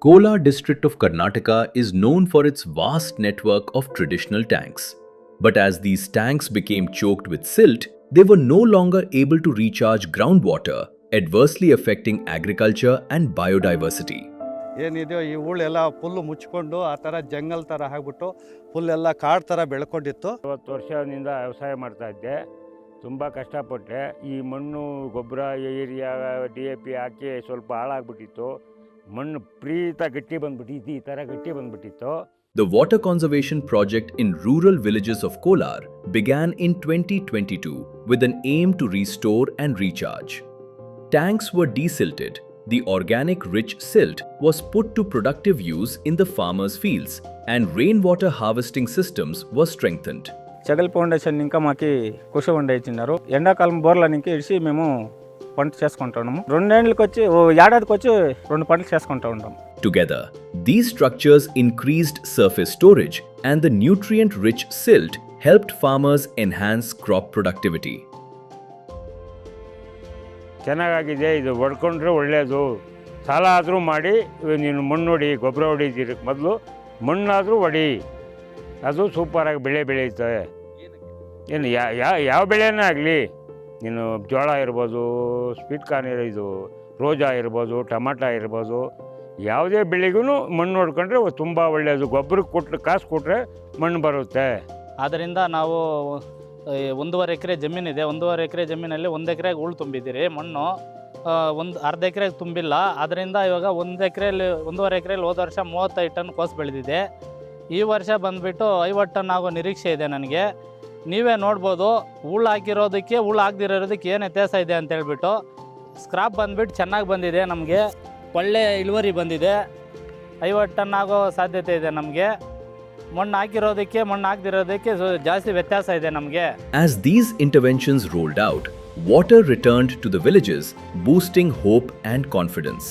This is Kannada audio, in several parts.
Kolar district of Karnataka is known for its vast network of traditional tanks. But as these tanks became choked with silt, they were no longer able to recharge groundwater, adversely affecting agriculture and biodiversity. ಏನಿದೆಯೋ ಈ ಹೂಳೆಲ್ಲ ಫುಲ್ಲು ಮುಚ್ಕೊಂಡು ಆ ಥರ ಜಂಗಲ್ ಥರ ಆಗ್ಬಿಟ್ಟು ಫುಲ್ಲೆಲ್ಲ ಕಾಡು ಥರ ಬೆಳ್ಕೊಂಡಿತ್ತು. 20 ವರ್ಷದಿಂದ ವ್ಯವಸಾಯ ಮಾಡ್ತಾ ಇದ್ದೆ. ತುಂಬ ಕಷ್ಟಪಟ್ಟೆ. ಈ ಮಣ್ಣು ಗೊಬ್ಬರ ಯೂರಿಯಾ DAP ಹಾಕಿ ಸ್ವಲ್ಪ ಹಾಳಾಗ್ಬಿಟ್ಟಿತ್ತು. ಮಣ್ಣು ಪ್ರೀತ ಗಟ್ಟಿ ಬಂದ್ಬಿಟ್ಟಿತ್ತು, ಈ ಥರ ಗಟ್ಟಿ ಬಂದ್ಬಿಟ್ಟಿತ್ತು. The water conservation project in rural villages of Kolar began in 2022 with an aim to restore and recharge. Tanks were desilted. The organic rich silt was put to productive use in the farmers' fields and rainwater harvesting systems were strengthened. చెగల్ ఫౌండేషన్ ఇంకా మాకి కుషవండ ఇచ్చినారు. ఎండాకాలం బోర్లనికి ఇడిసి మేము పంట చేసుకుంటున్నాము. రెండేళ్ళకి వచ్చి ఏడాదికి వచ్చి 2 పంటలు చేసుకుంటూ ఉంటాం. Together, these structures increased surface storage and the nutrient-rich silt helped farmers enhance crop productivity. ಚೆನ್ನಾಗಿದೆ, ಇದು ಹೊಡ್ಕೊಂಡ್ರೆ ಒಳ್ಳೆಯದು. ಸಾಲ ಆದರೂ ಮಾಡಿ ನೀನು ಮಣ್ಣು ಹೊಡಿ, ಗೊಬ್ಬರ ಹೊಡಿತೀರಕ್ಕೆ ಮೊದಲು ಮಣ್ಣಾದರೂ ಹೊಡಿ, ಅದು ಸೂಪರಾಗಿ ಬೆಳೆ ಬೆಳೆಯುತ್ತೆ. ಏನು ಯಾವ ಬೆಳೆನೇ ಆಗಲಿ, ನೀನು ಜೋಳ ಇರ್ಬೋದು, ಸ್ವೀಟ್ ಕಾರ್ನ್ ಇದು ರೋಜಾ ಇರ್ಬೋದು, ಟಮಾಟ ಇರ್ಬೋದು, ಯಾವುದೇ ಬೆಳೆಗೂ ಮಣ್ಣು ಹೊಡ್ಕೊಂಡ್ರೆ ತುಂಬ ಒಳ್ಳೆಯದು. ಗೊಬ್ಬರಕ್ಕೆ ಕೊಟ್ಟರೆ ಕಾಸು ಕೊಟ್ಟರೆ ಮಣ್ಣು ಬರುತ್ತೆ. ಆದ್ದರಿಂದ ನಾವು 1.5 ಎಕರೆ ಜಮೀನಿದೆ. 1.5 ಎಕರೆ ಜಮೀನಲ್ಲಿ 1 ಎಕರೆಗೆ ಹೂಳು ತುಂಬಿದ್ದೀರಿ. ಮಣ್ಣು ಅರ್ಧ ಎಕರೆಗೆ ತುಂಬಿಲ್ಲ. ಆದ್ದರಿಂದ ಇವಾಗ 1 ಎಕರೆಯಲ್ಲಿ 1.5 ಎಕರೆಯಲ್ಲಿ ಹೋದ ವರ್ಷ 35 ಟನ್ ಕೋಸು ಬೆಳೆದಿದೆ. ಈ ವರ್ಷ ಬಂದುಬಿಟ್ಟು 50 ಟನ್ ಆಗೋ ನಿರೀಕ್ಷೆ ಇದೆ ನನಗೆ. ನೀವೇ ನೋಡ್ಬೋದು ಹೂಳು ಹಾಕಿರೋದಕ್ಕೆ ಹೂಳು ಆಗದಿರೋದಕ್ಕೆ ಏನು ವ್ಯತ್ಯಾಸ ಇದೆ ಅಂತ ಹೇಳ್ಬಿಟ್ಟು. ಸ್ಕ್ರಾಪ್ ಬಂದುಬಿಟ್ಟು ಚೆನ್ನಾಗಿ ಬಂದಿದೆ, ನಮಗೆ ಒಳ್ಳೆ ಇಳುವರಿ ಬಂದಿದೆ. 50 ಟನ್ ಆಗೋ ಸಾಧ್ಯತೆ ಇದೆ ನಮಗೆ. ಮಣ್ಣು ಹಾಕಿರೋದಕ್ಕೆ ಮಣ್ಣು ಹಾಕದಿರೋದಕ್ಕೆ ಜಾಸ್ತಿ ವ್ಯತ್ಯಾಸ ಇದೆ ನಮಗೆ. As these interventions rolled out, water returned to the villages, boosting hope and confidence.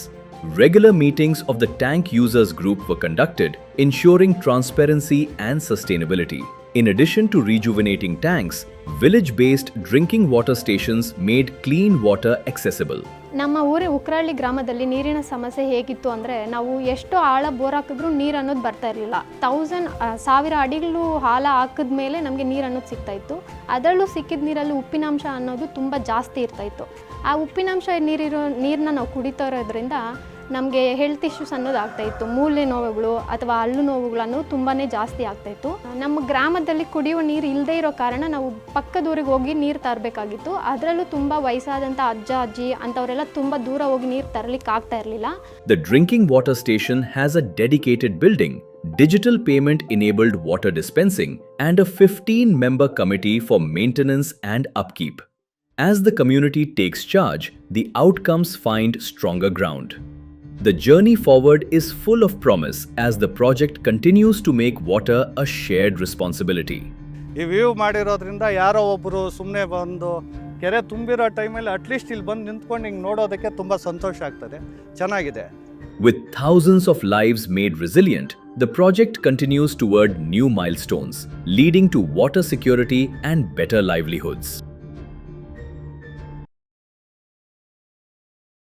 Regular meetings of the tank users group were conducted, ensuring transparency and sustainability. In addition to rejuvenating tanks, village-based drinking water stations made clean water accessible. ನಮ್ಮ ಉಕ್ರಹಳ್ಳಿ ಗ್ರಾಮದಲ್ಲಿ ನೀರಿನ ಸಮಸ್ಯೆ ಹೇಗಿತ್ತು ಅಂದರೆ, ನಾವು ಎಷ್ಟು ಆಳ ಬೋರ್ ಹಾಕಿದ್ರೂ ನೀರು ಅನ್ನೋದು ಬರ್ತಾ ಇರಲಿಲ್ಲ. 1000 ಅಡಿಗಳು ಆಳ ಹಾಕಿದ ಮೇಲೆ ನಮಗೆ ನೀರು ಅನ್ನೋದು ಸಿಗ್ತಾಯಿತ್ತು. ಅದರಲ್ಲೂ ಸಿಕ್ಕಿದ ನೀರಲ್ಲಿ ಉಪ್ಪಿನಾಂಶ ಅನ್ನೋದು ತುಂಬ ಜಾಸ್ತಿ ಇರ್ತಾಯಿತ್ತು. ಆ ಉಪ್ಪಿನಾಂಶ ನೀರನ್ನ ನಾವು ಕುಡಿತಾ ಇರೋದ್ರಿಂದ ನಮಗೆ ಹೆಲ್ತ್ ಇಶ್ಯೂಸ್ ಅನ್ನೋದು ಆಗ್ತಾಯಿತ್ತು. ಮೂಳೆ ನೋವುಗಳು ಅಥವಾ ಹಲ್ಲು ನೋವುಗಳು ಅನ್ನೋದು ತುಂಬಾ ಜಾಸ್ತಿ ಆಗ್ತಾಯಿತ್ತು. ನಮ್ಮ ಗ್ರಾಮದಲ್ಲಿ ಕುಡಿಯುವ ನೀರು ಇಲ್ಲದೇ ಇರೋ ಕಾರಣ ನಾವು ಪಕ್ಕದೂರಿಗೆ ಹೋಗಿ ನೀರು ತರಬೇಕಾಗಿತ್ತು. ಅದರಲ್ಲೂ ತುಂಬ ವಯಸ್ಸಾದಂಥ ಅಜ್ಜ ಅಜ್ಜಿ ಅಂಥವರೆಲ್ಲ ತುಂಬ ದೂರ ಹೋಗಿ ನೀರು ತರಲಿಕ್ಕೆ ಆಗ್ತಾ ಇರಲಿಲ್ಲ. The drinking water station has a dedicated building, digital payment enabled water dispensing, and a 15-member committee for maintenance and upkeep. As the community takes charge, the outcomes find stronger ground. The journey forward is full of promise as the project continues to make water a shared responsibility. ಈ ವ್ಯೂ ಮಾಡಿರೋದ್ರಿಂದ ಯಾರೋ ಒಬ್ಬರು ಸುಮ್ಮನೆ ಬಂದು ಕೆರೆ ತುಂಬಿರೋ ಟೈಮಲ್ಲಿ ಅಟ್ಲೀಸ್ಟ್ ಇಲ್ಲಿ ಬಂದು ನಿಂತ್ಕೊಂಡು ಹಿಂಗೆ ನೋಡೋದಕ್ಕೆ ತುಂಬ ಸಂತೋಷ ಆಗ್ತದೆ. ಚೆನ್ನಾಗಿದೆ. With thousands of lives made resilient, the project continues toward new milestones, leading to water security and better livelihoods.